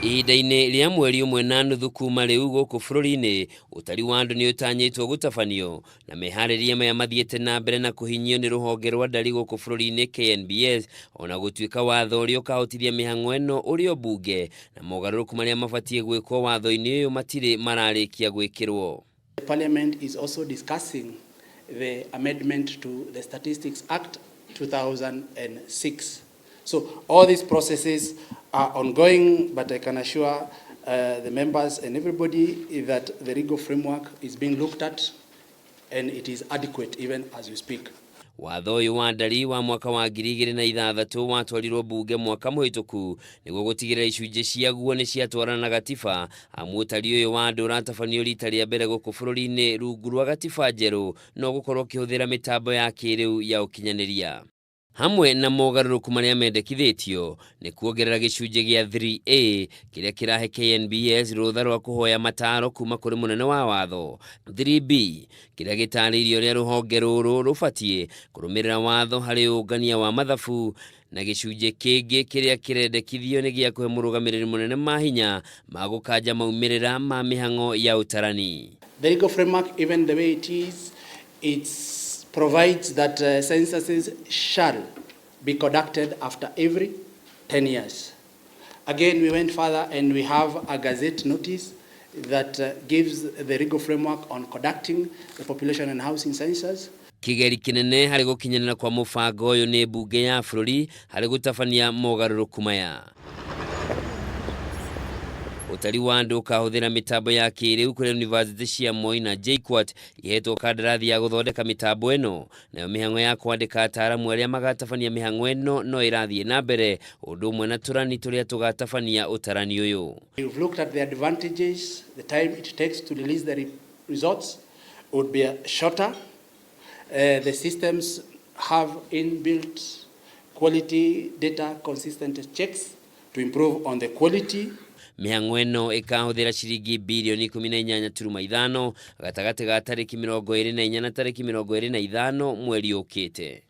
Ihinda-inĩ rĩa mweri ũmwe na nuthu kuma rĩu gũkũ bũrũri-inĩ, ũtari wa andu nĩ ũtanyĩtwo gũtabanio na mehariria maya mathiĩte na mbere na kũhinyio nĩ rũhonge rwa ndari gũkũ bũrũri-inĩ KNBS, ona gũtuĩka watho ũrĩa ũkahotithia mĩhang'o ĩno ũrĩ o mbunge na mogarũrũku marĩa mabatiĩ gwĩkwo watho-inĩ ũyũ matirĩ mararĩkia gwĩkĩrwo. The Parliament is also discussing the amendment to the Statistics Act 2006. So all these processes are ongoing, but I can assure the members and everybody that the legal framework is being looked at and it is adequate even as we speak. Watho ũyũ wa ndari wa mwaka wa 2006 watwarirwo mbunge mwaka mũhĩtũku nĩguo gũtigĩrĩra icunjĩ ciaguo nĩ ciatwarana na gatiba, amu ũtari ũyũ wa andũ ũratabanio rita rĩa mbere gũkũ bũrũri-inĩ rungu rwa gatiba njerũ no gũkorwo ũkĩhũthĩra mĩtambo ya kĩiriu ya ũkinyanĩria. Hamwe na mogarũrũku marĩa mendekithĩtio nĩ kuongerera gĩcunjĩ gĩa 3A kĩrĩa kĩrahe KNBS rũtha rwa kũhoya mataro kuma kũrĩ mũnene wa watho, 3B kĩrĩa gĩtarĩirio ũrĩa rũhonge rũrũ rũbatiĩ kũrũmĩrĩra watho harĩ ũngania wa mathabu, na gĩcunjĩ kĩngĩ kĩrĩa kĩrendekithio nĩ gĩa kũhe mũrũgamĩrĩri mũnene mahinya ma gũkanja maumĩrĩra ma mĩhang'o ya ũtarani. The legal framework, even the way it is, it's provides that censuses shall be conducted after every 10 years. Again, we went further and we have a gazette notice that gives the legal framework on conducting the population and housing census. Kĩgeri kĩnene harĩ gũkinyanĩra kwa mũbango ũyũ nĩ mbunge ya bũrũri harĩ gũtabania mogarũrũku maya. Utari wa andu ũkahũthĩra mitambo ya kiiriu kũrĩ university cia Moi na JKUAT ihetwo kandarathi ya gũthondeka mitambo ĩno, nayo mĩhang'o ya kwandĩka ataaramu arĩa magatabania mĩhang'o ĩno no ĩrathiĩ na mbere ũndũ ũmwe na tũrani tũrĩa tũgatabania ũtarani ũyũ. We've looked at the advantages. The time it takes to release the results would be shorter. The systems have inbuilt quality data consistent checks to improve on the quality. Mĩhang'o ĩno ĩkahũthĩra ciringi bilioni 18.5 gatagatĩ ga tarĩki 24 na tarĩki 25 mweri ũkĩte.